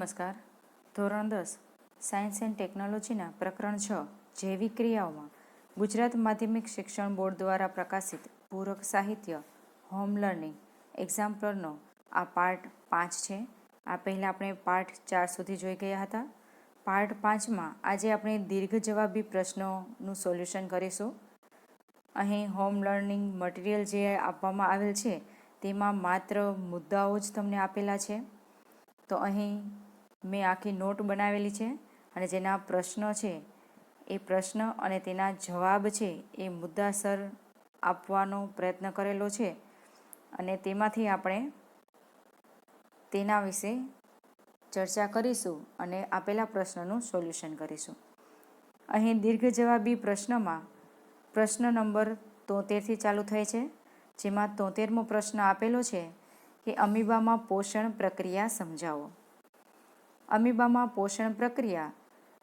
નમસ્કાર. ધોરણ 10 science and ટેકનોલોજીના પ્રકરણ 6 જૈવિક ક્રિયાઓમાં ગુજરાત માધ્યમિક શિક્ષણ બોર્ડ દ્વારા પ્રકાશિત પૂરક સાહિત્ય હોમ લર્નિંગ એક્ઝામ્પલરનો આ પાર્ટ 5 છે. આ પહેલાં આપણે પાર્ટ 4 સુધી જોઈ ગયા હતા. પાર્ટ 5માં આજે આપણે દીર્ઘ જવાબી પ્રશ્નોનું સોલ્યુશન કરીશું. અહીં હોમ લર્નિંગ મટીરિયલ જે આપવામાં આવેલ છે તેમાં માત્ર મુદ્દાઓ જ તમને આપેલા છે. તો અહીં મેં આખી નોટ બનાવેલી છે અને જેના પ્રશ્નો છે એ પ્રશ્ન અને તેના જવાબ છે એ મુદ્દાસર આપવાનો પ્રયત્ન કરેલો છે અને તેમાંથી આપણે તેના વિશે ચર્ચા કરીશું અને આપેલા પ્રશ્નનું સોલ્યુશન કરીશું. અહીં દીર્ઘ જવાબી પ્રશ્નમાં પ્રશ્ન નંબર 73થી ચાલુ થાય છે, જેમાં 73મો પ્રશ્ન આપેલો છે કે અમીબામાં પોષણ પ્રક્રિયા સમજાવો. અમીબામાં પોષણ પ્રક્રિયા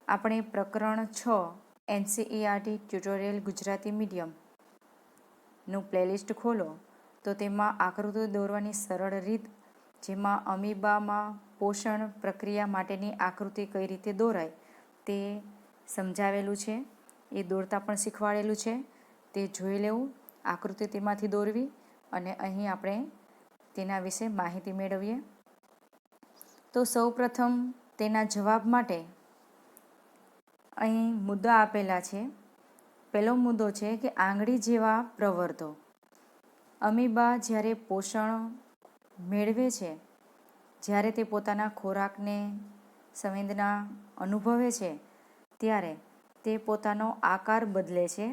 આપણે પ્રકરણ 6 NCERT ટ્યુટોરિયલ ગુજરાતી મીડિયમનું પ્લેલિસ્ટ ખોલો તો તેમાં આકૃતિ દોરવાની સરળ રીત, જેમાં અમીબામાં પોષણ પ્રક્રિયા માટેની આકૃતિ કઈ રીતે દોરાય તે સમજાવેલું છે. એ દોરતા પણ શીખવાડેલું છે. તે જોઈ લેવું, આકૃતિ તેમાંથી દોરવી અને અહીં આપણે તેના વિશે માહિતી મેળવીએ. તો સૌપ્રથમ તેના જવાબ માટે અહીં મુદ્દા આપેલા છે. પહેલો મુદ્દો છે કે આંગળી જેવા પ્રવર્ધો. અમીબા જ્યારે પોષણ મેળવે છે, જ્યારે તે પોતાના ખોરાકને સંવેદના અનુભવે છે ત્યારે તે પોતાનો આકાર બદલે છે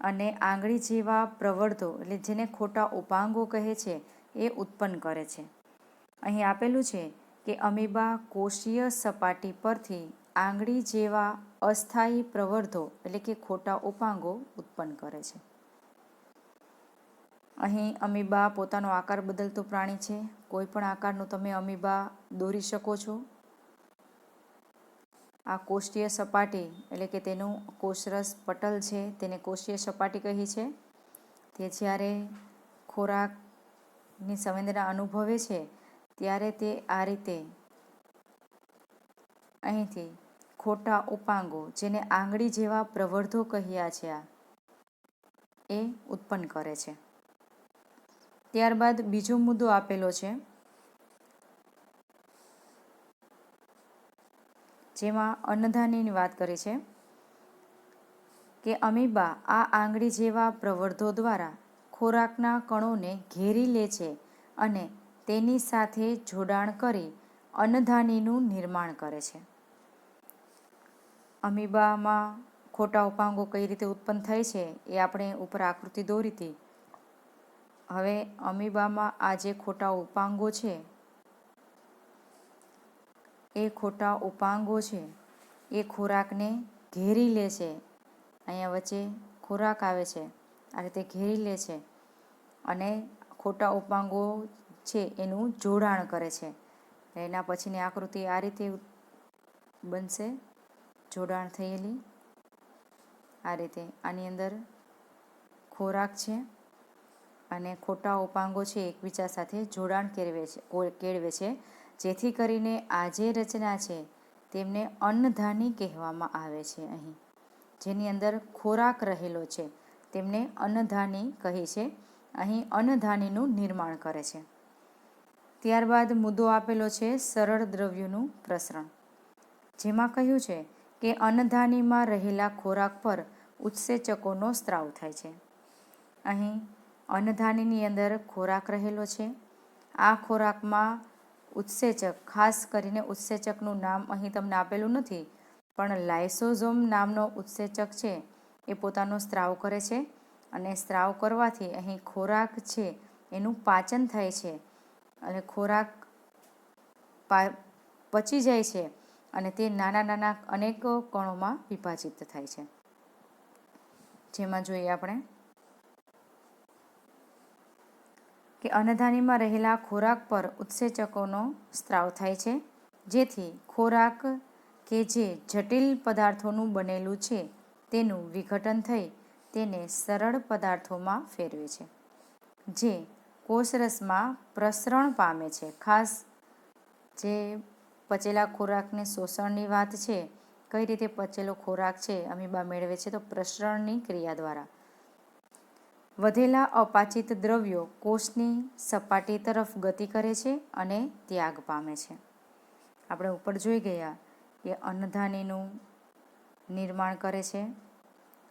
અને આંગળી જેવા પ્રવર્ધો એટલે જેને ખોટા ઉપાંગો કહે છે એ ઉત્પન્ન કરે છે. અહીં આપેલું છે કે અમીબા કોષીય સપાટી પરથી આંગળી જેવા અસ્થાયી પ્રવર્ધો એટલે કે ખોટા ઉપાંગો ઉત્પન્ન કરે છે. અહીં અમીબા પોતાનો આકાર બદલતું પ્રાણી છે. કોઈ પણ આકારનું તમે અમીબા દોરી શકો છો. આ કોષીય સપાટી એટલે કે તેનું કોષરસ પટલ છે તેને કોષીય સપાટી કહી છે. તે જ્યારે ખોરાકની સંવેદના અનુભવે છે ત્યારે તે આ રીતે અહીંથી ખોટા ઉપાંગો, જેને આંગળી જેવા પ્રવર્ધો કહ્યા છે, એ ઉત્પન્ન કરે છે. ત્યારબાદ બીજો મુદ્દો આપેલો છે, જેમાં અન્નધાનીની વાત કરી છે કે અમીબા આ આંગળી જેવા પ્રવર્ધો દ્વારા ખોરાકના કણોને ઘેરી લે છે અને તેની સાથે જોડાણ કરી અન્નધાનીનું નિર્માણ કરે છે. અમીબામાં ખોટા ઉપાંગો કઈ રીતે ઉત્પન્ન થાય છે એ આપણે ઉપર આકૃતિ દોરી હતી. હવે અમીબામાં આ જે ખોટા ઉપાંગો છે એ ખોટા ઉપાંગો છે એ ખોરાકને ઘેરી લે છે. અહીંયા વચ્ચે ખોરાક આવે છે, આ રીતે ઘેરી લે છે અને ખોટા ઉપાંગો છે એનું જોડાણ કરે છે. એના પછીની આકૃતિ આ રીતે બનશે, જોડાણ થયેલી આ રીતે. આની અંદર ખોરાક છે અને ખોટા ઉપાંગો છે એકબીજા સાથે જોડાણ કેળવે છે, જેથી કરીને આ જે રચના છે તેમને અન્નધાની કહેવામાં આવે છે. અહીં જેની અંદર ખોરાક રહેલો છે તેમને અન્નધાની કહે છે. અહીં અન્નધાનીનું નિર્માણ કરે છે. ત્યારબાદ મુદ્દો આપેલો છે સરળ દ્રવ્યોનું પ્રસરણ, જેમાં કહ્યું છે કે અન્નધાનીમાં રહેલા ખોરાક પર ઉત્સેચકોનો સ્ત્રાવ થાય છે. અહીં અન્નધાનીની અંદર ખોરાક રહેલો છે. આ ખોરાકમાં ઉત્સેચક, ખાસ કરીને ઉત્સેચકનું નામ અહીં તમને આપેલું નથી, પણ લાઇસોઝોમ નામનો ઉત્સેચક છે એ પોતાનો સ્ત્રાવ કરે છે અને સ્ત્રાવ કરવાથી અહીં ખોરાક છે એનું પાચન થાય છે અને ખોરાક પચી જાય છે અને તે નાના નાના અનેક કણોમાં વિભાજિત થાય છે. જેમાં જોઈએ આપણે કે અન્નધાનીમાં રહેલા ખોરાક પર ઉત્સેચકોનો સ્ત્રાવ થાય છે, જેથી ખોરાક કે જે જટિલ પદાર્થોનું બનેલું છે તેનું વિઘટન થઈ તેને સરળ પદાર્થોમાં ફેરવે છે, જે કોષરસમાં પ્રસરણ પામે છે. ખાસ જે પચેલા ખોરાકને શોષણની વાત છે. કઈ રીતે પચેલો ખોરાક છે અમીબા મેળવે છે? તો પ્રસરણની ક્રિયા દ્વારા. વધેલા અપાચિત દ્રવ્યો કોષની સપાટી તરફ ગતિ કરે છે અને ત્યાગ પામે છે. આપણે ઉપર જોઈ ગયા કે અન્નધાનીનું નિર્માણ કરે છે.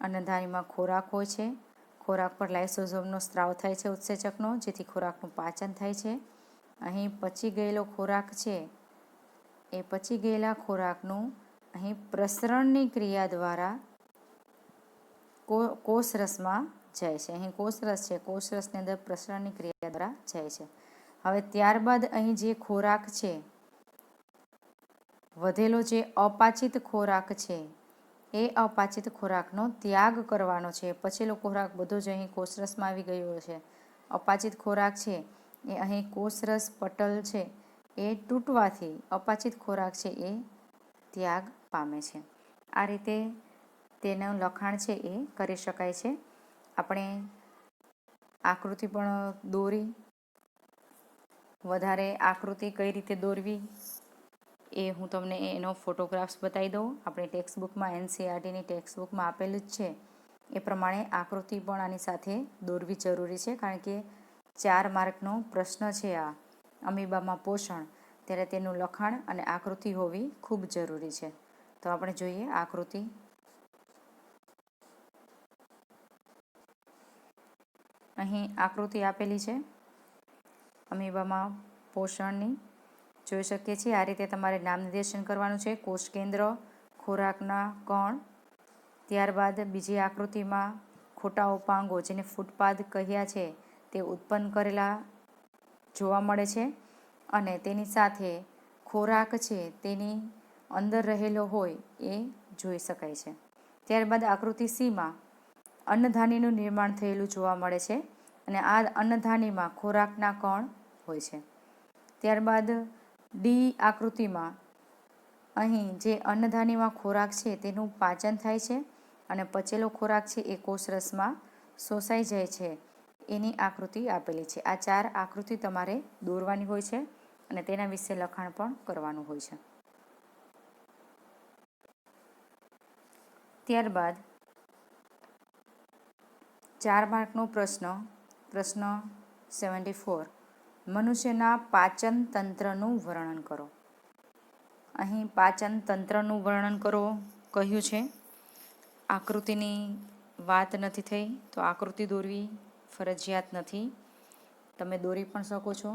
અન્નધાનીમાં ખોરાક હોય છે. ખોરાક પર લાઇસોઝોમનો સ્ત્રાવ થાય છે ઉત્સેચકનો, જેથી ખોરાકનું પાચન થાય છે. અહીં પચી ગયેલો ખોરાક છે એ પચી ગયેલા ખોરાકનું અહીં પ્રસરણની ક્રિયા દ્વારા કોષરસમાં જાય છે. અહીં કોષરસ છે, કોષરસની અંદર પ્રસરણની ક્રિયા દ્વારા જાય છે. હવે ત્યારબાદ અહીં જે ખોરાક છે, વધેલો જે અપાચિત ખોરાક છે, એ અપાચિત ખોરાકનો ત્યાગ કરવાનો છે. પચેલો ખોરાક બધો જ અહીં કોષરસમાં આવી ગયો છે. અપાચિત ખોરાક છે એ અહીં કોષરસ પટલ છે એ તૂટવાથી અપાચિત ખોરાક છે એ ત્યાગ પામે છે. આ રીતે તેનું લખાણ છે એ કરી શકાય છે. આપણે આકૃતિ પણ દોરી, વધારે આકૃતિ કઈ રીતે દોરવી એ હું તમને એનો ફોટોગ્રાફ્સ બતાવી દઉં. આપણે ટેક્સ્ટબુકમાં, NCERTની ટેક્સ્ટબુકમાં આપેલું જ છે એ પ્રમાણે આકૃતિ પણ આની સાથે દોરવી જરૂરી છે, કારણ કે 4 માર્કનો પ્રશ્ન છે આ અમીબામાં પોષણ, ત્યારે તેનું લખાણ અને આકૃતિ હોવી ખૂબ જરૂરી છે. તો આપણે જોઈએ આકૃતિ. અહીં આકૃતિ આપેલી છે અમીબામાં પોષણની, જોઈ શકીએ છીએ. આ રીતે તમારે નામ નિર્દેશન કરવાનું છે. કોષ કેન્દ્ર, ખોરાકના કણ, ત્યારબાદ બીજી આકૃતિમાં ખોટા ઉપાંગો જેને ફૂટપાથ કહ્યા છે તે ઉત્પન્ન કરેલા જોવા મળે છે, અને તેની સાથે ખોરાક છે તેની અંદર રહેલો હોય એ જોઈ શકાય છે. ત્યારબાદ આકૃતિ સીમાં અન્નધાનીનું નિર્માણ થયેલું જોવા મળે છે, અને આ અન્નધાનીમાં ખોરાકના કણ હોય છે. ત્યારબાદ ડી આકૃતિમાં અહીં જે અન્નધાનીમાં ખોરાક છે તેનું પાચન થાય છે, અને પચેલો ખોરાક છે એ કોષરસમાં શોષાઈ જાય છે, એની આકૃતિ આપેલી છે. આ 4 આકૃતિ તમારે દોરવાની હોય છે અને તેના વિશે લખાણ પણ કરવાનું હોય છે. ત્યારબાદ 4 માર્કનો પ્રશ્ન 74, મનુષ્યના પાચન તંત્રનું વર્ણન કરો. અહીં પાચન તંત્રનું વર્ણન કરો કહ્યું છે. આકૃતિની વાત નથી થઈ તો આકૃતિ દોરવી ફરજિયાત નથી, તમે દોરી પણ શકો છો.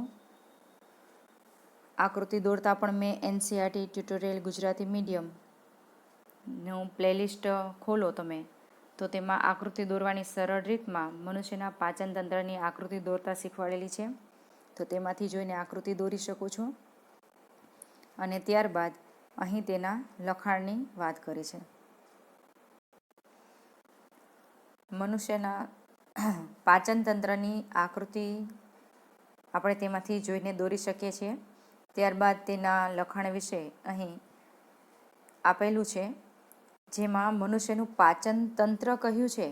આકૃતિ દોરતા પણ મેં NCERT ટ્યુટોરિયલ ગુજરાતી મીડિયમનું પ્લેલિસ્ટ ખોલો તમે, તો તેમાં આકૃતિ દોરવાની સરળ રીતમાં મનુષ્યના પાચન તંત્રની આકૃતિ દોરતા શીખવાડેલી છે, તો તેમાંથી જોઈને આકૃતિ દોરી શકો છો. અને ત્યારબાદ અહીં તેના લખાણની વાત કરી છે. મનુષ્યના પાચન તંત્રની આકૃતિ આપણે તેમાંથી જોઈને દોરી શકીએ છીએ. ત્યારબાદ તેના લખાણ વિશે અહીં આપેલું છે, જેમાં મનુષ્યનું પાચન તંત્ર કહ્યું છે,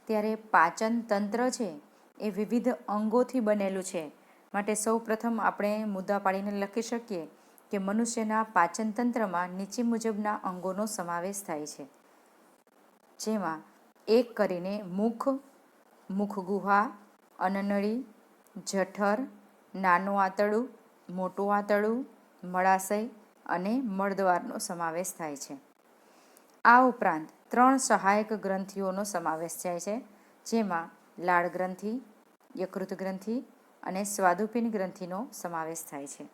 ત્યારે પાચન તંત્ર છે એ વિવિધ અંગોથી બનેલું છે. માટે સૌ પ્રથમ આપણે મુદ્દા પાડીને લખી શકીએ કે મનુષ્યના પાચન તંત્રમાં નીચે મુજબના અંગોનો સમાવેશ થાય છે, જેમાં એક કરીને મુખ, મુખગુહા, અન્નનળી, જઠર, નાનું આંતરડું, મોટું આંતરડું, મળાશય અને મળદ્વારનો સમાવેશ થાય છે. આ ઉપરાંત 3 સહાયક ગ્રંથિઓનો સમાવેશ થાય છે, જેમાં લાળ ગ્રંથિ, યકૃત ગ્રંથિ અને સ્વાદુપિંડ ગ્રંથિનો સમાવેશ થાય છે.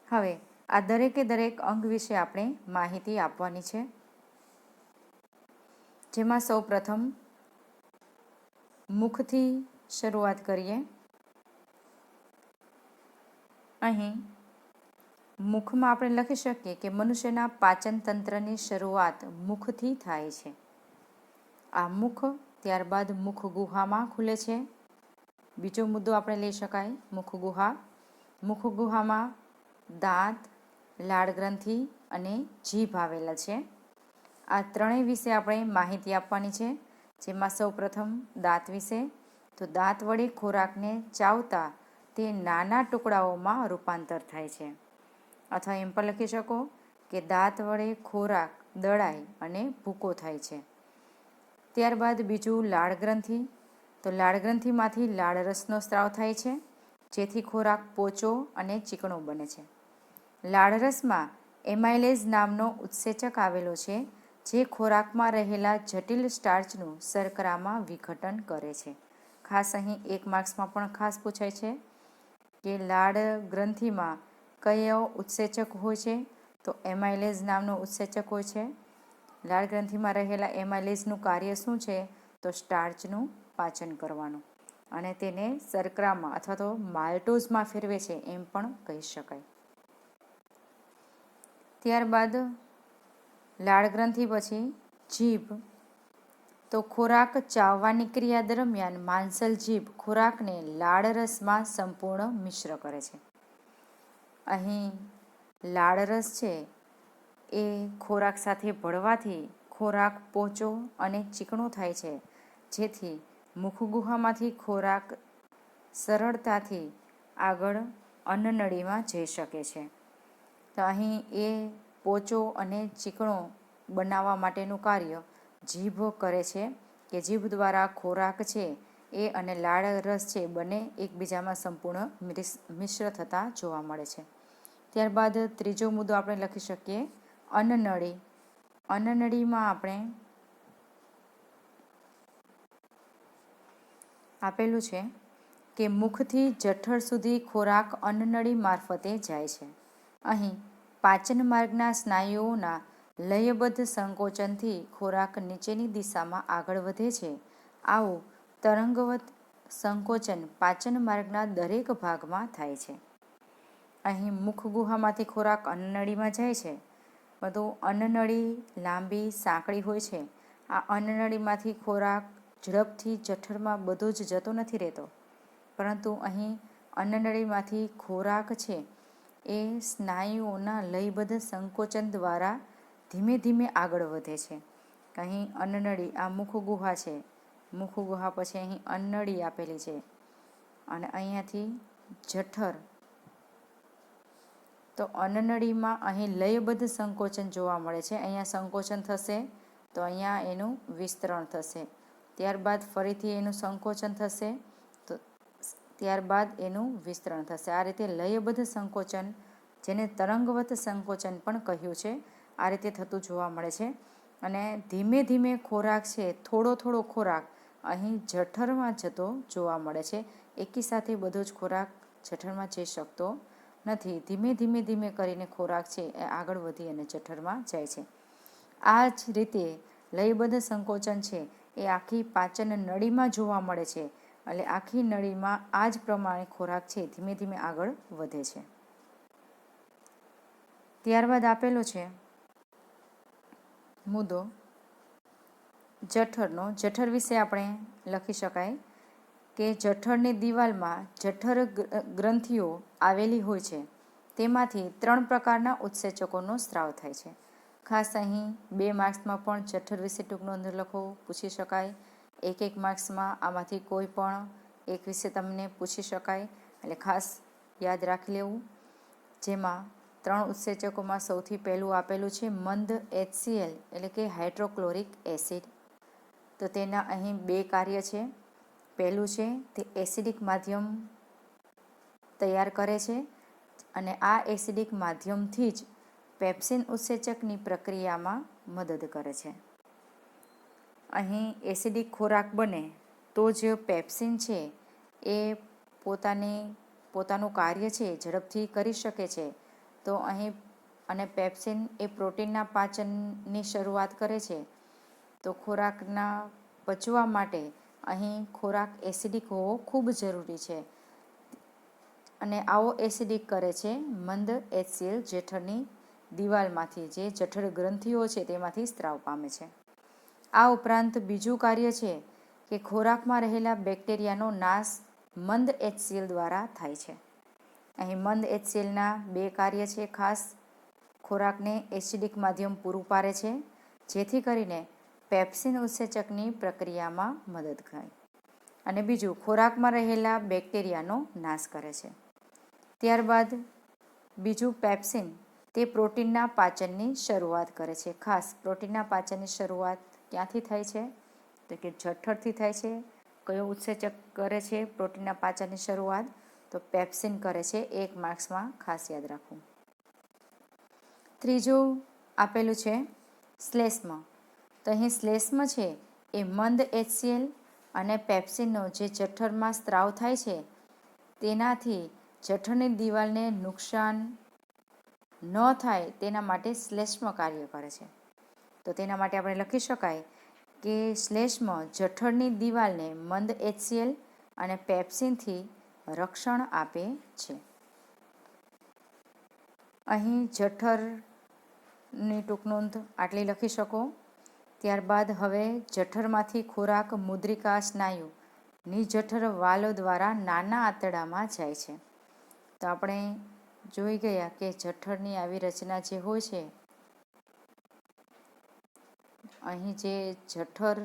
હવે આ દરેકે દરેક અંગ વિશે આપણે માહિતી આપવાની છે, જેમાં સૌ પ્રથમ મુખથી શરૂઆત કરીએ. અહીં મુખમાં આપણે લખી શકીએ કે મનુષ્યના પાચન તંત્રની શરૂઆત મુખથી થાય છે. આ મુખ, ત્યારબાદ મુખ ગુહામાં ખુલે છે. બીજો મુદ્દો આપણે લઈ શકાય મુખગુહા. મુખગુહામાં દાંત, લાળ ગ્રંથિ અને જીભ આવેલા છે. આ ત્રણેય વિશે આપણે માહિતી આપવાની છે, જેમાં સૌ પ્રથમ દાંત વિશે. તો દાંત વડે ખોરાકને ચાવતા તે નાના ટુકડાઓમાં રૂપાંતર થાય છે. અથવા એમ પણ લખી શકો કે દાંત વડે ખોરાક દળાય અને ભૂકો થાય છે. ત્યારબાદ બીજું લાળ ગ્રંથિ. તો લાળ ગ્રંથિમાંથી લાળરસનો સ્ત્રાવ થાય છે, જેથી ખોરાક પોચો અને ચીકણો બને છે. લાળરસમાં એમાઇલેઝ નામનો ઉત્સેચક આવેલો છે, જે ખોરાકમાં રહેલા જટિલ સ્ટાર્ચનું શર્કરામાં વિઘટન કરે છે. ખાસ અહીં 1 માર્ક્સમાં પણ ખાસ પૂછાય છે કે લાળ ગ્રંથિમાં કયો ઉત્સેચક હોય છે? તો એમાઇલેઝ નામનો ઉત્સેચક હોય છે. લાળ ગ્રંથિમાં રહેલા એમાઇલેઝનું કાર્ય શું છે? તો સ્ટાર્ચનું પાચન કરવાનું, અને તેને શર્કરામાં અથવા તો માલ્ટોઝમાં ફેરવે છે એમ પણ કહી શકાય. ત્યારબાદ લાળ ગ્રંથિ પછી જીભ. તો ખોરાક ચાવવાની ક્રિયા દરમિયાન માંસલ જીભ ખોરાકને લાળરસમાં સંપૂર્ણ મિશ્ર કરે છે. અહીં લાળરસ છે એ ખોરાક સાથે ભળવાથી ખોરાક પોચો અને ચીકણો થાય છે, જેથી મુખગુહામાંથી ખોરાક સરળતાથી આગળ અન્નનળીમાં જઈ શકે છે. તો અહીં એ પોચો અને ચીકણો બનાવવા માટેનું કાર્ય જીભ કરે છે, કે જીભ દ્વારા ખોરાક છે એ અને લાળ રસ છે બંને એકબીજામાં સંપૂર્ણ મિશ્ર થતા જોવા મળે છે. ત્યારબાદ ત્રીજો મુદ્દો આપણે લખી શકીએ અન્નનળી. અન્નનળીમાં આપણે આપેલું છે કે મુખથી જઠર સુધી ખોરાક અન્નનળી મારફતે જાય છે. અહીં પાચન માર્ગના સ્નાયુઓના લયબદ્ધ સંકોચનથી ખોરાક નીચેની દિશામાં આગળ વધે છે. આવું તરંગવત સંકોચન પાચન માર્ગના દરેક ભાગમાં થાય છે. અહીં મુખગુહામાંથી ખોરાક અન્નનળીમાં જાય છે, બધું અન્નનળી લાંબી સાંકડી હોય છે. આ અન્નનળીમાંથી ખોરાક ઝડપથી જઠરમાં બધો જ જતો નથી રહેતો, પરંતુ અહીં અન્નનળીમાંથી ખોરાક છે એ સ્નાયુઓના લયબદ્ધ સંકોચન દ્વારા ધીમે ધીમે આગળ વધે છે. અહીં અન્નનળી, આ મુખગુહા છે, મુખગુહા પછી અહીં અન્નનળી આપેલી છે, અને અહીંયાથી જઠર. તો અન્નનળીમાં અહીં લયબદ્ધ સંકોચન જોવા મળે છે. અહીંયા સંકોચન થશે તો અહીંયા એનું વિસ્તરણ થશે, ત્યારબાદ ફરીથી એનું સંકોચન થશે, તો ત્યારબાદ એનું વિસ્તરણ થશે. આ રીતે લયબદ્ધ સંકોચન, જેને તરંગવત સંકોચન પણ કહ્યું છે, આ રીતે થતું જોવા મળે છે. અને ધીમે ધીમે ખોરાક છે, થોડો થોડો ખોરાક અહીં જઠરમાં જતો જોવા મળે છે. એકી સાથે બધો જ ખોરાક જઠરમાં જઈ શકતો નથી. ધીમે ધીમે ધીમે કરીને ખોરાક છે એ આગળ વધી અને જઠરમાં જાય છે. આ જ રીતે લયબદ્ધ સંકોચન છે એ આખી પાચન નળીમાં જોવા મળે છે, એટલે આખી નળીમાં આ જ પ્રમાણે ખોરાક છે ધીમે ધીમે આગળ વધે છે. ત્યારબાદ આપેલો છે મુદ્દો જઠરનો. જઠર વિશે આપણે લખી શકાય કે જઠરની દિવાલમાં જઠર ગ્રંથિઓ આવેલી હોય છે. તેમાંથી 3 પ્રકારના ઉત્સેચકોનો સ્ત્રાવ થાય છે. ખાસ અહીં 2 માર્ક્સમાં પણ જઠર વિશે ટૂંક નોંધ લખો પૂછી શકાય. 1 માર્ક્સમાં આમાંથી કોઈ પણ એક વિશે તમને પૂછી શકાય, એટલે ખાસ યાદ રાખી લેવું. જેમાં 3 ઉત્સેચકોમાં સૌથી પહેલું આપેલું છે મંદ HCl, એટલે કે હાઇડ્રોક્લોરિક એસિડ. તો તેના અહીં 2 કાર્ય છે. પહેલું છે તે એસિડિક માધ્યમ તૈયાર કરે છે, અને આ એસિડિક માધ્યમથી જ પેપ્સિન ઉત્સેચકની પ્રક્રિયામાં મદદ કરે છે. અહીં એસિડિક ખોરાક બને તો જ પેપ્સિન છે એ પોતાનું કાર્ય છે ઝડપથી કરી શકે છે. તો અહીં અને પેપ્સિન એ પ્રોટીનના પાચનની શરૂઆત કરે છે. તો ખોરાકના પચવા માટે અહીં ખોરાક એસિડિક હોવો ખૂબ જરૂરી છે, અને આવો એસિડિક કરે છે મંદ HCl જઠરની દિવાલમાંથી, જે જઠર ગ્રંથિઓ છે તેમાંથી સ્ત્રાવ પામે છે. આ ઉપરાંત બીજું કાર્ય છે કે ખોરાકમાં રહેલા બેક્ટેરિયાનો નાશ મંદ HCl દ્વારા થાય છે. અહીં મંદ HClના 2 કાર્ય છે. ખાસ ખોરાકને એસિડિક માધ્યમ પૂરું પાડે છે, જેથી કરીને પેપ્સિન ઉત્સેચકની પ્રક્રિયામાં મદદ થાય, અને બીજું ખોરાકમાં રહેલા બેક્ટેરિયાનો નાશ કરે છે. ત્યારબાદ બીજું પેપ્સિન, તે પ્રોટીનના પાચનની શરૂઆત કરે છે. ખાસ પ્રોટીનના પાચનની શરૂઆત ક્યાંથી થાય છે? તો કે જઠરથી થાય છે. કયો ઉત્સેચક કરે છે પ્રોટીનના પાચનની શરૂઆત? તો પેપ્સિન કરે છે. 1 માર્ક્સમાં ખાસ યાદ રાખવું. ત્રીજું આપેલું છે શ્લેષ્મ. તો અહીં શ્લેષ્મ છે એ મંદ HCl અને પેપ્સિનનો જે જઠરમાં સ્ત્રાવ થાય છે તેનાથી જઠરની દિવાલને નુકસાન ન થાય તેના માટે શ્લેષ્મ કાર્ય કરે છે. તો તેના માટે આપણે લખી શકાય કે શ્લેષ્મ જઠરની દિવાલને મંદ HCl અને પેપ્સિનથી રક્ષણ આપે છે. અહીં જઠરની ટૂંક નોંધ આટલી લખી શકો. ત્યારબાદ હવે જઠરમાંથી ખોરાક મુદ્રિકા સ્નાયુ નિજઠર વાલ્વ દ્વારા નાના આંતરડામાં જાય છે. તો આપણે જોઈ ગયા કે જઠરની આવી રચના જે હોય છે, અહીં જે જઠર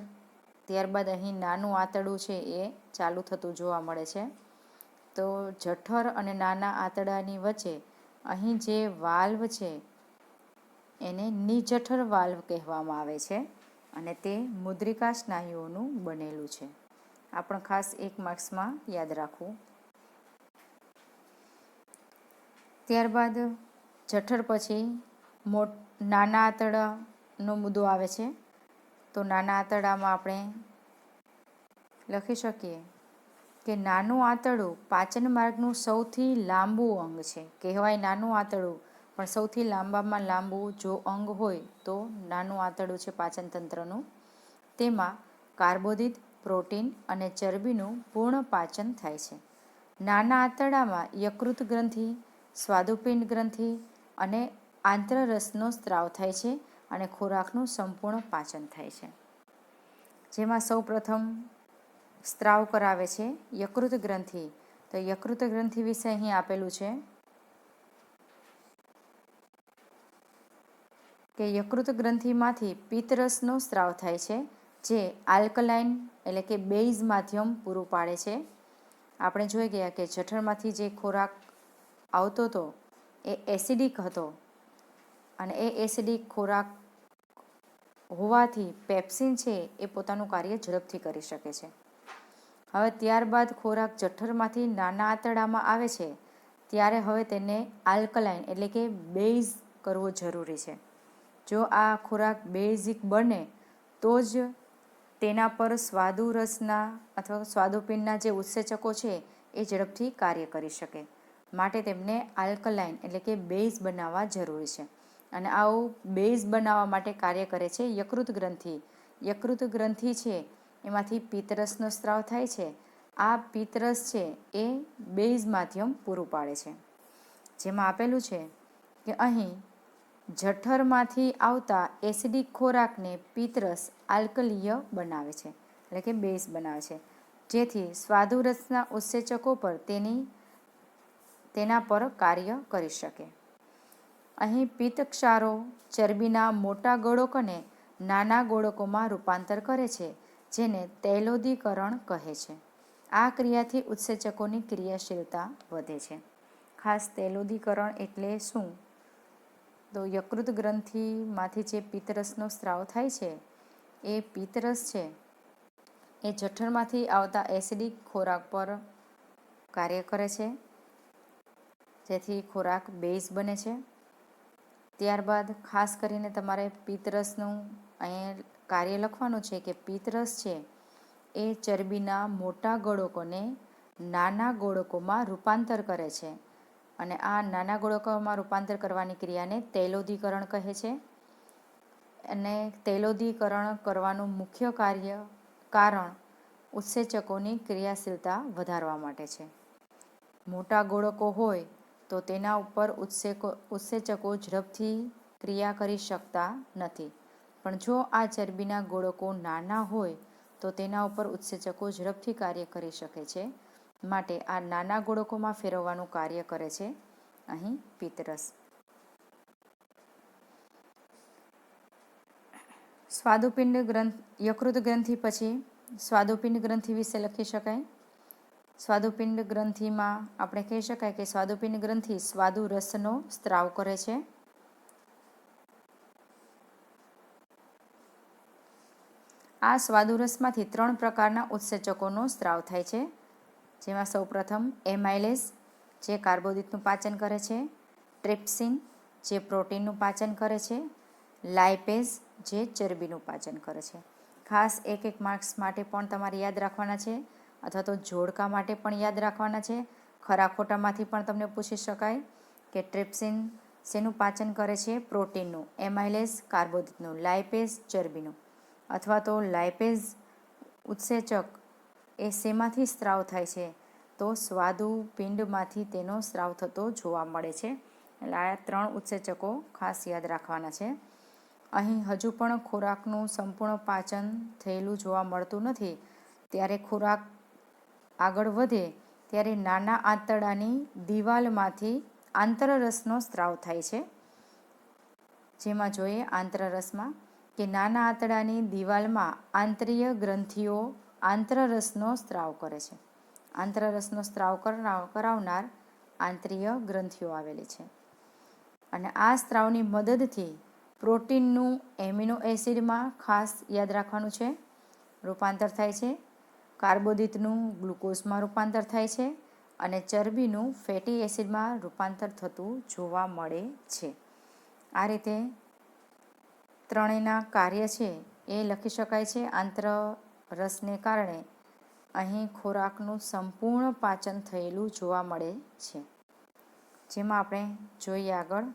ત્યારબાદ અહીં નાનું આંતરડું છે એ ચાલુ થતું જોવા મળે છે. તો જઠર અને નાના આંતરડાની વચ્ચે અહીં જે વાલ્વ છે એને નિજઠર વાલ્વ કહેવામાં આવે છે અને તે મુદ્રિકા સ્નાયુઓનું બનેલું છે. આ પણ ખાસ 1 માર્ક્સમાં યાદ રાખવું. ત્યારબાદ જઠર પછી નાના આંતરડાનો મુદ્દો આવે છે. તો નાના આંતરડામાં આપણે લખી શકીએ કે નાનું આંતરડું પાચન માર્ગનું સૌથી લાંબુ અંગ છે. કહેવાય નાનું આંતરડું, પણ સૌથી લાંબામાં લાંબુ જો અંગ હોય તો નાનું આંતરડું છે પાચન તંત્રનું. તેમાં કાર્બોદિત, પ્રોટીન અને ચરબીનું પૂર્ણ પાચન થાય છે. નાના આંતરડામાં યકૃત ગ્રંથિ, સ્વાદુપિંડ ગ્રંથિ અને આંત્રરસનો સ્ત્રાવ થાય છે અને ખોરાકનું સંપૂર્ણ પાચન થાય છે. જેમાં સૌપ્રથમ સ્ત્રાવ કરાવે છે યકૃત ગ્રંથિ. તો યકૃત ગ્રંથિ વિશે અહીં આપેલું છે કે યકૃત ગ્રંથિમાંથી પિત્તરસનો સ્ત્રાવ થાય છે જે આલ્કલાઇન એટલે કે બેઝ માધ્યમ પૂરું પાડે છે. આપણે જોઈ ગયા કે જઠરમાંથી જે ખોરાક આવતો હતો એ એસિડિક હતો અને એ એસિડિક ખોરાક હોવાથી પેપ્સિન છે એ પોતાનું કાર્ય ઝડપથી કરી શકે છે. હવે ત્યારબાદ ખોરાક જઠરમાંથી નાના આંતરડામાં આવે છે ત્યારે હવે તેને આલ્કલાઇન એટલે કે બેઝ કરવો જરૂરી છે. જો આ ખોરાક બેઝિક બને તો જ તેના પર સ્વાદુ રસના અથવા સ્વાદુપિંડના જે ઉત્સેચકો છે એ ઝડપથી કાર્ય કરી શકે. માટે તેમને આલ્કલાઇન એટલે કે બેઝ બનાવવા જરૂરી છે. અને આવું બેઝ બનાવવા માટે કાર્ય કરે છે યકૃત ગ્રંથિ. યકૃત ગ્રંથિ છે એમાંથી પિત્તરસનો સ્ત્રાવ થાય છે. આ પિત્તરસ છે એ બેઝ માધ્યમ પૂરું પાડે છે. જેમાં આપેલું છે કે અહીં જઠરમાંથી આવતા એસિડિક ખોરાકને પિત્તરસ આલ્કલીય બનાવે છે એટલે કે બેઝ બનાવે છે, જેથી સ્વાદુરસના ઉત્સેચકો પર તેના પર કાર્ય કરી શકે. અહીં પિત્તક્ષારો ચરબીના મોટા ગોળકોને નાના ગોળકોમાં રૂપાંતર કરે છે, જેને તૈલોદીકરણ કહે છે. આ ક્રિયાથી ઉત્સેચકોની ક્રિયાશીલતા વધે છે. ખાસ તૈલોદીકરણ એટલે શું? તો યકૃત ગ્રંથિમાંથી જે પિત્તરસનો સ્ત્રાવ થાય છે એ પિત્તરસ છે એ જઠરમાંથી આવતા એસિડિક ખોરાક પર કાર્ય કરે છે, જેથી ખોરાક બેઝ બને છે. ત્યારબાદ ખાસ કરીને તમારે પિત્તરસનું અહીંયા કાર્ય લખવાનું છે કે પિત્તરસ છે એ ચરબીના મોટા ગોળકોને નાના ગોળકોમાં રૂપાંતર કરે છે અને આ નાના ગોળકોમાં રૂપાંતર કરવાની ક્રિયાને તૈલોદીકરણ કહે છે. અને તૈલોદીકરણ કરવાનું મુખ્ય કારણ ઉત્સેચકોની ક્રિયાશીલતા વધારવા માટે છે. મોટા ગોળકો હોય તો તેના ઉપર ઉત્સેચકો ઝડપથી ક્રિયા કરી શકતા નથી, પણ જો આ ચરબીના ગોળકો નાના હોય તો તેના ઉપર ઉત્સેચકો ઝડપથી કાર્ય કરી શકે છે. માટે આ નાના ગોળકોમાં ફેરવવાનું કાર્ય કરે છે અહીં પિત્તરસ. સ્વાદુપિંડ યકૃત ગ્રંથિ પછી સ્વાદુપિંડ ગ્રંથિ વિશે લખી શકાય સ્વાદુપિંડ ગ્રંથિમાં આપણે કહી શકાય કે સ્વાદુપિંડ ગ્રંથિ સ્વાદુ રસનો સ્ત્રાવ કરે છે. આ સ્વાદુરસમાંથી 3 પ્રકારના ઉત્સેચકોનો સ્ત્રાવ થાય છે, જેમાં સૌપ્રથમ એમાઇલેઝ જે કાર્બોદિતનું પાચન કરે છે, ટ્રિપ્સિન જે પ્રોટીનનું પાચન કરે છે, લાઇપેઝ જે ચરબીનું પાચન કરે છે. ખાસ એક માર્ક્સ માટે પણ તમારે યાદ રાખવાના છે, અથવા તો જોડકા માટે પણ યાદ રાખવાના છે. ખરા ખોટામાંથી પણ તમને પૂછી શકાય કે ટ્રિપ્સિન શેનું પાચન કરે છે? પ્રોટીનનું. એમાઇલેઝ કાર્બોદિતનું. લાઇપેઝ ચરબીનું. અથવા તો લાઇપેઝ ઉત્સેચક એ શેમાંથી સ્ત્રાવ થાય છે? તો સ્વાદુપિંડમાંથી તેનો સ્ત્રાવ થતો જોવા મળે છે. એટલે આ 3 ઉત્સેચકો ખાસ યાદ રાખવાના છે. અહીં હજુ પણ ખોરાકનું સંપૂર્ણ પાચન થયેલું જોવા મળતું નથી. ત્યારે ખોરાક આગળ વધે ત્યારે નાના આંતરડાની દિવાલમાંથી આંતરરસનો સ્ત્રાવ થાય છે. જેમાં જોઈએ આંતરરસમાં કે નાના આંતરડાની દિવાલમાં આંતરીય ગ્રંથિઓ આંતરરસનો સ્ત્રાવ કરે છે. આંતરરસનો સ્ત્રાવ કરાવનાર આંતરીય ગ્રંથિઓ આવેલી છે. અને આ સ્ત્રાવની મદદથી પ્રોટીનનું એમિનો એસિડમાં ખાસ યાદ રાખવાનું છે રૂપાંતર થાય છે, કાર્બોદિતનું ગ્લુકોઝમાં રૂપાંતર થાય છે, અને ચરબીનું ફેટી એસિડમાં રૂપાંતર થતું જોવા મળે છે. આ રીતે ત્રણેયના કાર્ય છે એ લખી શકાય છે. આંતરરસને કારણે અહીં ખોરાકનું સંપૂર્ણ પાચન થયેલું જોવા મળે છે. જેમાં આપણે જોઈએ આગળ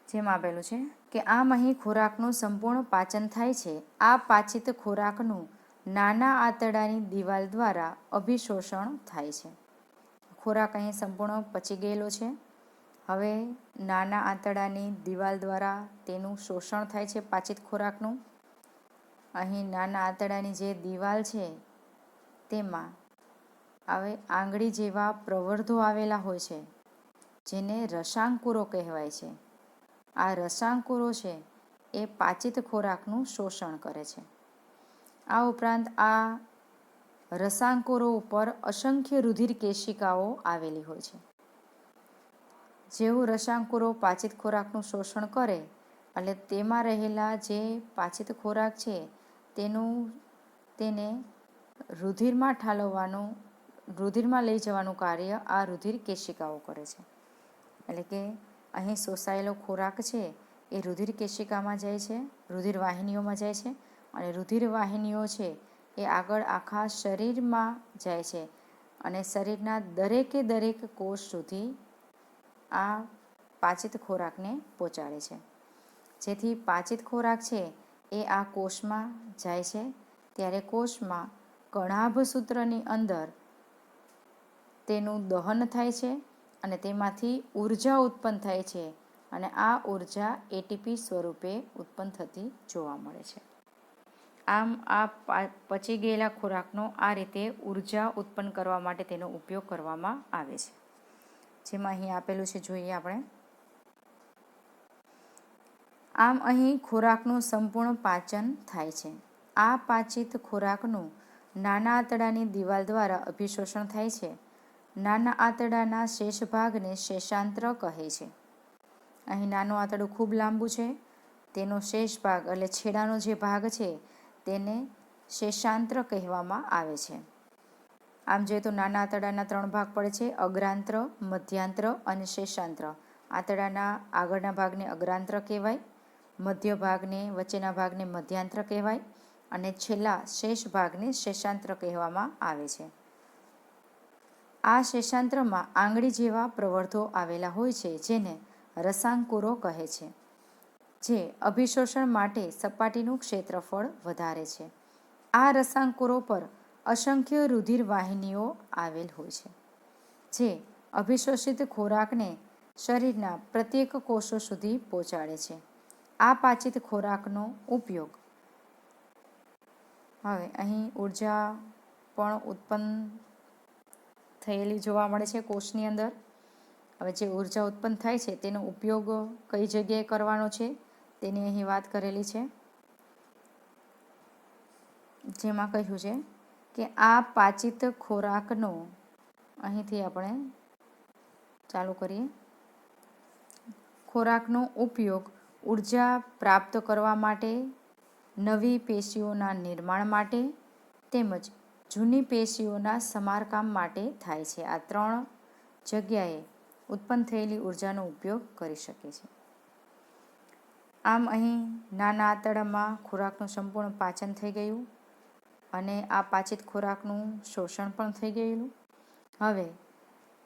જેમાં આપેલું છે કે આમ અહીં ખોરાકનું સંપૂર્ણ પાચન થાય છે. આ પાચિત ખોરાકનું નાના આંતરડાની દિવાલ દ્વારા અભિશોષણ થાય છે. ખોરાક અહીં સંપૂર્ણ પચી ગયેલો છે. હવે નાના આંતરડાની દિવાલ દ્વારા તેનું શોષણ થાય છે પાચિત ખોરાકનું. અહીં નાના આંતરડાની જે દિવાલ છે તેમાં હવે આંગળી જેવા પ્રવર્ધો આવેલા હોય છે, જેને રસાંકુરો કહેવાય છે. આ રસાંકુરો છે એ પાચિત ખોરાકનું શોષણ કરે છે. આ ઉપરાંત આ રસાંકુરો ઉપર અસંખ્ય રુધિર કેશિકાઓ આવેલી હોય છે. જેવું રસાંકુરો પાચિત ખોરાકનું શોષણ કરે એટલે તેમાં રહેલા જે પાચિત ખોરાક છે તેને રુધિરમાં ઠાલવવાનું, રુધિરમાં લઈ જવાનું કાર્ય આ રુધિર કેશિકાઓ કરે છે. એટલે કે અહીં શોષાયેલો ખોરાક છે એ રુધિર કેશિકામાં જાય છે, રુધિર વાહિનીઓમાં જાય છે, અને રુધિર વાહિનીઓ છે એ આગળ આખા શરીરમાં જાય છે અને શરીરના દરેકે દરેક કોષ સુધી આ પાચિત ખોરાકને પહોંચાડે છે. જેથી પાચિત ખોરાક છે એ આ કોષમાં જાય છે. ત્યારે કોષમાં કણાભ સૂત્રની અંદર તેનું દહન થાય છે અને તેમાંથી ઉર્જા ઉત્પન્ન થાય છે, અને આ ઉર્જા એટીપી સ્વરૂપે ઉત્પન્ન થતી જોવા મળે છે. આમ આ પચી ગયેલા ખોરાકનો આ રીતે ઉર્જા ઉત્પન્ન કરવા માટે તેનો ઉપયોગ કરવામાં આવે છે. જેમાં અહીં આપેલું છે જોઈએ આપણે. આમ અહીં ખોરાકનું સંપૂર્ણ પાચન થાય છે. આ પાચિત ખોરાકનું નાના આંતરડાની દિવાલ દ્વારા અભિશોષણ થાય છે. નાના આંતરડાના શેષ ભાગને શેષાંત્ર કહે છે. અહીં નાનું આંતરડું ખૂબ લાંબુ છે, તેનો શેષ ભાગ એટલે છેડાનો જે ભાગ છે તેને શેષાંત્ર કહેવામાં આવે છે. આમ જોઈએ તો નાના આંતરડાના 3 ભાગ પડે છે: અગ્રાંત્ર, મધ્યાંત્ર અને શેષાંત્ર. આંતરડાના આગળના ભાગને અગ્રાંત્ર કહેવાય, મધ્ય ભાગને, વચ્ચેના ભાગને મધ્યાંત્ર કહેવાય, અને છેલ્લા શેષ ભાગને શેષાંત્ર કહેવામાં આવે છે. આ શેષાંત્રમાં આંગળી જેવા પ્રવર્ધો આવેલા હોય છે, જેને રસાંકુરો કહે છે, જે અભિશોષણ માટે સપાટીનું ક્ષેત્રફળ વધારે છે. આ રસાંકુરો પર અસંખ્ય રુધિર વાહિનીઓ આવેલ હોય છે, જે અભિશોષિત ખોરાકને શરીરના પ્રત્યેક કોષો સુધી પહોંચાડે છે. આ પાચિત ખોરાકનો ઉપયોગ હવે અહીં ઉર્જા પણ ઉત્પન્ન થયેલી જોવા મળે છે કોષની અંદર. હવે જે ઉર્જા ઉત્પન્ન થાય છે તેનો ઉપયોગ કઈ જગ્યાએ કરવાનો છે તેની અહીં વાત કરેલી છે, જેમાં કહ્યું છે કે આ પાચિત ખોરાકનો, અહીંથી આપણે ચાલુ કરીએ, ખોરાકનો ઉપયોગ ઉર્જા પ્રાપ્ત કરવા માટે, નવી પેશીઓના નિર્માણ માટે તેમજ જૂની પેશીઓના સમારકામ માટે થાય છે. આ 3 જગ્યાએ ઉત્પન્ન થયેલી ઉર્જાનો ઉપયોગ કરી શકે છે. આમ અહીં નાના આંતરડામાં ખોરાકનું સંપૂર્ણ પાચન થઈ ગયું અને આ પાચિત ખોરાકનું શોષણ પણ થઈ ગયેલું. હવે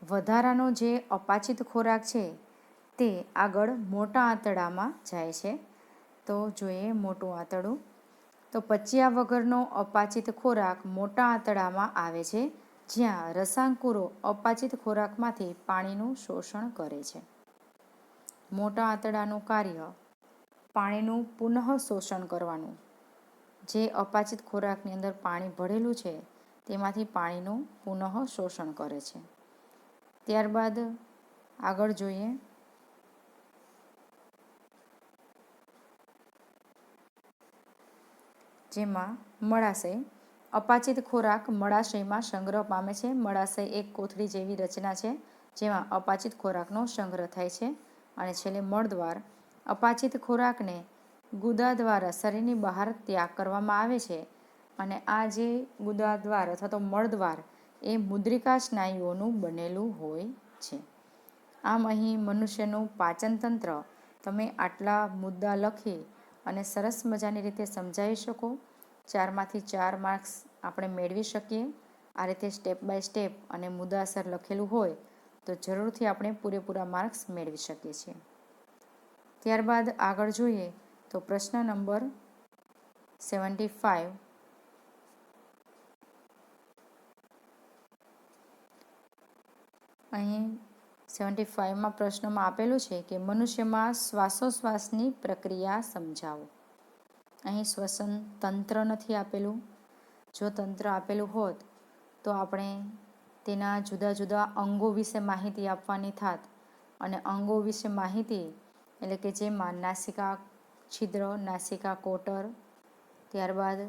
વધારાનો જે અપાચિત ખોરાક છે તે આગળ મોટા આંતરડામાં જાય છે. તો જોઈએ મોટું આંતરડું. તો પચ્યા વગરનો અપાચિત ખોરાક મોટા આંતરડામાં આવે છે, જ્યાં રસાંકુરો અપાચિત ખોરાકમાંથી પાણીનું શોષણ કરે છે. મોટા આંતરડાનું કાર્ય પાણીનું પુનઃ શોષણ કરવાનું. જે અપાચિત ખોરાકની અંદર પાણી ભરેલું છે તેમાંથી પાણીનું પુનઃ શોષણ કરે છે. ત્યારબાદ આગળ જોઈએ, જેમાં મળાશય. અપાચિત ખોરાક મળાશયમાં સંગ્રહ પામે છે. મળાશય એક કોથળી જેવી રચના છે જેમાં અપાચિત ખોરાકનો સંગ્રહ થાય છે. અને છેલ્લે મળદ્વાર. અપાચિત ખોરાકને ગુદા દ્વારા શરીરની બહાર ત્યાગ કરવામાં આવે છે. અને આ જે ગુદાદ્વાર અથવા તો મળદ્વાર એ મુદ્રિકા સ્નાયુઓનું બનેલું હોય છે. આમ અહીં મનુષ્યનું પાચન તંત્ર તમે આટલા મુદ્દા લખી અને સરસ મજાની રીતે સમજાવી શકો. 4માંથી 4 માર્ક્સ આપણે મેળવી શકીએ. આ રીતે સ્ટેપ બાય સ્ટેપ અને મુદ્દાસર લખેલું હોય તો જરૂરથી આપણે પૂરેપૂરા માર્ક્સ મેળવી શકીએ છીએ. ત્યારબાદ આગળ જોઈએ તો પ્રશ્ન નંબર 75. અહીં 75માં પ્રશ્નમાં આપેલું છે કે મનુષ્યમાં શ્વાસોશ્વાસની પ્રક્રિયા સમજાવો. અહીં શ્વસન તંત્ર નથી આપેલું. જો તંત્ર આપેલું હોત તો આપણે તેના જુદા જુદા અંગો વિશે માહિતી આપવાની થાત. અને અંગો વિશે માહિતી એટલે કે જેમાં નાસિકા છિદ્ર, નાસિકા કોટર, ત્યારબાદ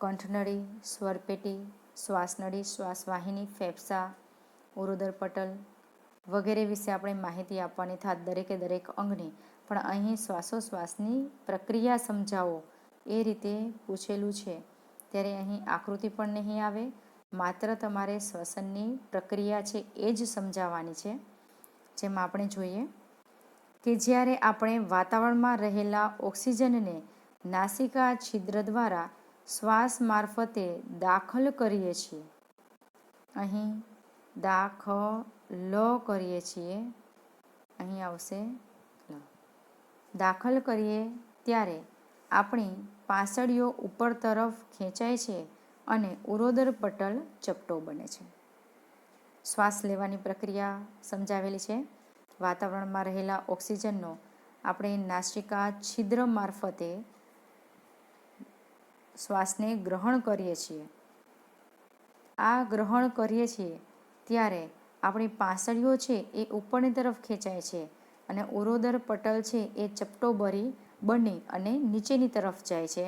કંઠનળી, સ્વરપેટી, શ્વાસનળી, શ્વાસવાહિની, ફેફસા, ઉરોદર પટલ વગેરે વિશે આપણે માહિતી આપવાની થાત દરેકે દરેક અંગની. પણ અહીં શ્વાસોશ્વાસની પ્રક્રિયા સમજાવો એ રીતે પૂછેલું છે, ત્યારે અહીં આકૃતિ પણ નહીં આવે. માત્ર તમારે શ્વસનની પ્રક્રિયા છે એ જ સમજાવવાની છે. જેમાં આપણે જોઈએ કે જ્યારે આપણે વાતાવરણમાં રહેલા ઓક્સિજનને નાસિકા છિદ્ર દ્વારા શ્વાસ મારફતે દાખલ કરીએ છીએ, અહીં દાખલ કરીએ છીએ, અહીં આવશે દાખલ કરીએ ત્યારે આપણી પાંસળીઓ ઉપર તરફ ખેંચાય છે અને ઉરોદર પટલ ચપટો બને છે. શ્વાસ લેવાની પ્રક્રિયા સમજાવેલી છે. વાતાવરણમાં રહેલા ઓક્સિજનનો આપણે નાસિકા છિદ્ર મારફતે શ્વાસને ગ્રહણ કરીએ છીએ. આ ગ્રહણ કરીએ છીએ ત્યારે આપણી પાંસળીઓ છે એ ઉપરની તરફ ખેંચાય છે અને ઉરોદર પટલ છે એ ચપટો બની અને નીચેની તરફ જાય છે.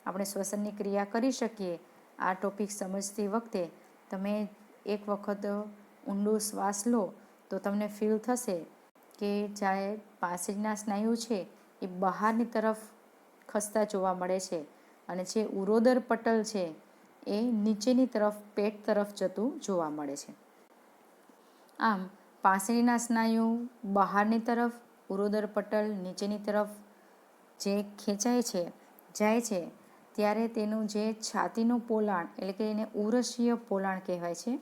આપણે શ્વસનની ક્રિયા કરી શકીએ. આ ટોપિક સમજતી વખતે તમે એક વખત ઊંડો શ્વાસ લો તો તમને ફીલ થશે કે જ્યારે પાંસળીના સ્નાયુ છે એ બહારની તરફ ખસતા જોવા મળે છે અને જે ઉરોદર પટલ છે એ નીચેની તરફ પેટ તરફ જતું જોવા મળે છે. આમ પાંસળીના સ્નાયુ બહારની તરફ, ઉરોદર પટલ નીચેની તરફ જે ખેંચાય છે જાય છે ત્યારે તેનું જે છાતીનું પોલાણ એટલે કે એને ઉરસીય પોલાણ કહેવાય છે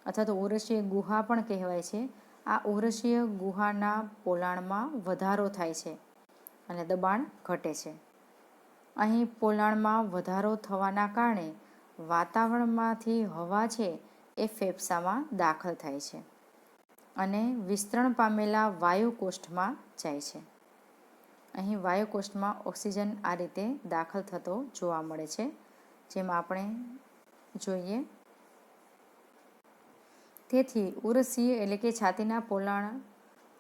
અથવા તો ઉરસીય ગુહા પણ કહેવાય છે. આ ઉરસીય ગુહાના પોલાણમાં વધારો થાય છે અને દબાણ ઘટે છે. અહીં પોલાણમાં વધારો થવાના કારણે વાતાવરણમાંથી હવા છે એ ફેફસામાં દાખલ થાય છે અને વિસ્તરણ પામેલા વાયુકોષ્ઠમાં જાય છે. અહીં વાયુકોષ્ઠમાં ઓક્સિજન આ રીતે દાખલ થતો જોવા મળે છે. જેમાં આપણે જોઈએ, તેથી ઉરસીય એટલે કે છાતીના પોલાણ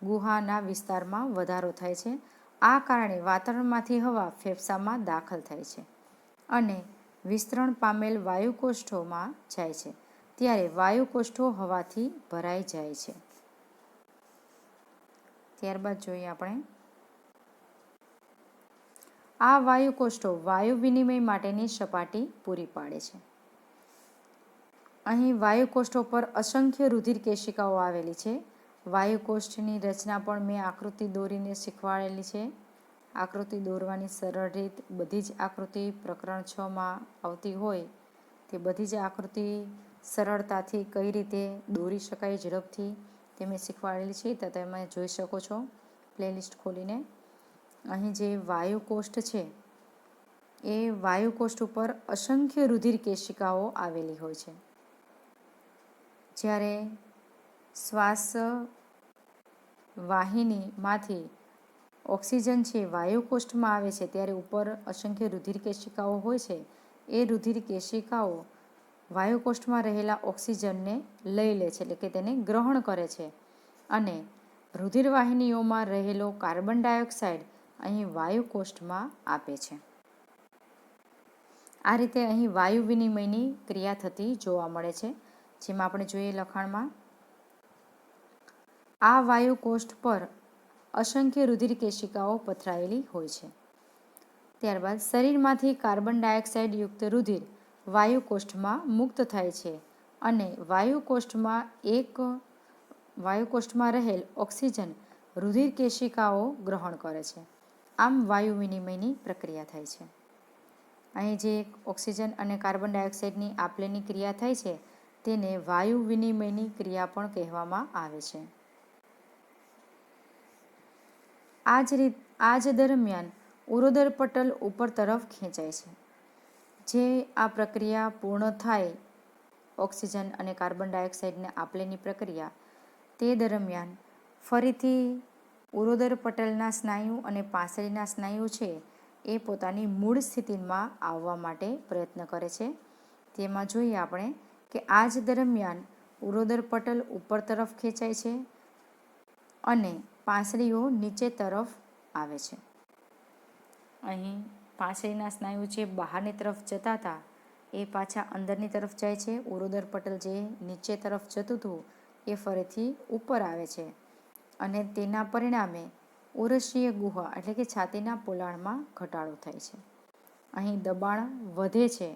ગુહાના વિસ્તારમાં વધારો થાય છે આ કારણે વાતાવરણમાંથી હવા ફેફસામાં દાખલ થાય છે અને વિસ્તરણ પામેલ વાયુકોષ્ઠોમાં જાય છે, ત્યારે વાયુકોષ્ઠો હવાથી ભરાઈ જાય છે. ત્યારબાદ જોઈએ આપણે, આ વાયુકોષ્ઠો વાયુ વિનિમય માટેની સપાટી પૂરી પાડે છે. અહીં વાયુકોષ્ઠો પર અસંખ્ય રુધિર કેશિકાઓ આવેલી છે. વાયુકોષ્ઠની રચના પણ મેં આકૃતિ દોરીને શીખવાડેલી છે. આકૃતિ દોરવાની સરળ રીત, બધી જ આકૃતિ પ્રકરણ 6માં આવતી હોય તે બધી જ આકૃતિ સરળતાથી કઈ રીતે દોરી શકાય ઝડપથી તે મેં શીખવાડેલી છે, તો તમે જોઈ શકો છો પ્લેલિસ્ટ ખોલીને. અહીં જે વાયુકોષ્ઠ છે એ વાયુકોષ્ઠ ઉપર અસંખ્ય રુધિર કેશિકાઓ આવેલી હોય છે. જ્યારે શ્વાસ વાહિનીમાંથી ઓક્સિજન છે વાયુકોષ્ઠમાં આવે છે, ત્યારે ઉપર અસંખ્ય રુધિર કેશિકાઓ હોય છે. એ રુધિર કેશિકાઓ વાયુકોષ્ઠમાં રહેલા ઓક્સિજનને લઈ લે છે, એટલે કે તેને ગ્રહણ કરે છે અને રુધિર વાહિનીઓમાં રહેલો કાર્બન ડાયોક્સાઇડ અહીં વાયુકોષ્ઠમાં આપે છે. આ રીતે અહીં વાયુ વિનિમયની ક્રિયા થતી જોવા મળે છે. જેમાં આપણે જોઈએ લખાણમાં, આ વાયુકોષ્ઠ પર અસંખ્ય રુધિર કેશિકાઓ પથરાયેલી હોય છે. ત્યારબાદ શરીરમાંથી કાર્બન ડાયોક્સાઇડ યુક્ત રુધિર વાયુકોષ્ઠમાં મુક્ત થાય છે અને વાયુકોષ્ઠમાં રહેલ ઓક્સિજન રુધિર કેશિકાઓ ગ્રહણ કરે છે. આમ વાયુ વિનિમયની પ્રક્રિયા થાય છે. અહીં જે ઓક્સિજન અને કાર્બન ડાયોક્સાઇડની આપલેની ક્રિયા થાય છે તેને વાયુ વિનિમયની ક્રિયા પણ કહેવામાં આવે છે. આ જ દરમિયાન ઉરોદર પટલ ઉપર તરફ ખેંચાય છે. જે આ પ્રક્રિયા પૂર્ણ થાય, ઓક્સિજન અને કાર્બન ડાયોક્સાઇડને આપલેની પ્રક્રિયા, તે દરમિયાન ફરીથી ઉરોદર પટલના સ્નાયુ અને પાંસળીના સ્નાયુ છે એ પોતાની મૂળ સ્થિતિમાં આવવા માટે પ્રયત્ન કરે છે. તેમાં જોઈએ આપણે કે આ જ દરમિયાન ઉરોદર પટલ ઉપર તરફ ખેંચાય છે અને પાંસળીઓ નીચે તરફ આવે છે. અહીં પાંસળીના સ્નાયુ જે બહારની તરફ જતા હતા એ પાછા અંદરની તરફ જાય છે. ઉરોદર પટલ જે નીચે તરફ જતું હતું એ ફરીથી ઉપર આવે છે અને તેના પરિણામે ઉરસીય ગુહા એટલે કે છાતીના પોલાણમાં ઘટાડો થાય છે. અહીં દબાણ વધે છે,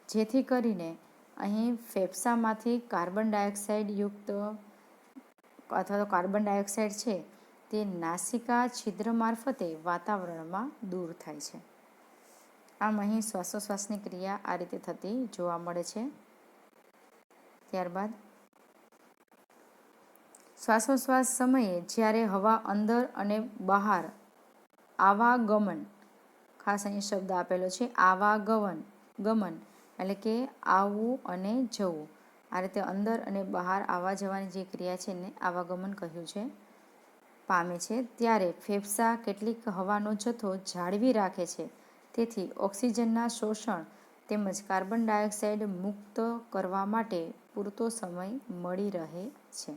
જેથી કરીને અહીં ફેફસામાંથી કાર્બન ડાયોક્સાઇડ યુક્ત અથવા તો કાર્બન ડાયોક્સાઇડ છે તે નાસિકા છિદ્ર મારફતે વાતાવરણમાં દૂર થાય છે. આમ અહીં શ્વાસોશ્વાસની ક્રિયા આ રીતે થતી જોવા મળે છે. ત્યારબાદ શ્વાસોશ્વાસ સમયે જ્યારે હવા અંદર અને બહાર આવાગમન, ખાસ અહીં શબ્દ આપેલો છે ગમન એટલે કે આવવું અને જવું, આ રીતે અંદર અને બહાર આવવા જવાની જે ક્રિયા છે ને આવાગમન કહ્યું છે, પામે છે, ત્યારે ફેફસા કેટલીક હવાનો જથ્થો જાળવી રાખે છે. તેથી ઓક્સિજનના શોષણ તેમજ કાર્બન ડાયોક્સાઇડ મુક્ત કરવા માટે પૂરતો સમય મળી રહે છે.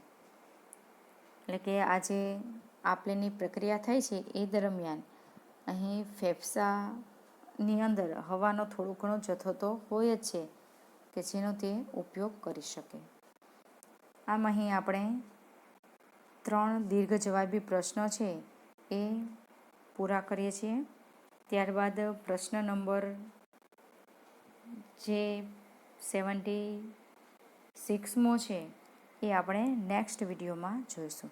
એટલે કે આ જે આપલેની પ્રક્રિયા થાય છે એ દરમિયાન અહીં ફેફસાની અંદર હવાનો થોડો ઘણો જથ્થો તો હોય જ છે કે જેનો તે ઉપયોગ કરી શકે. આમ અહીં આપણે 3 દીર્ઘ જવાબી પ્રશ્નો છે એ પૂરા કરીએ છીએ. ત્યારબાદ પ્રશ્ન નંબર જે 76મો છે એ આપણે નેક્સ્ટ વિડીયોમાં જોઈશું.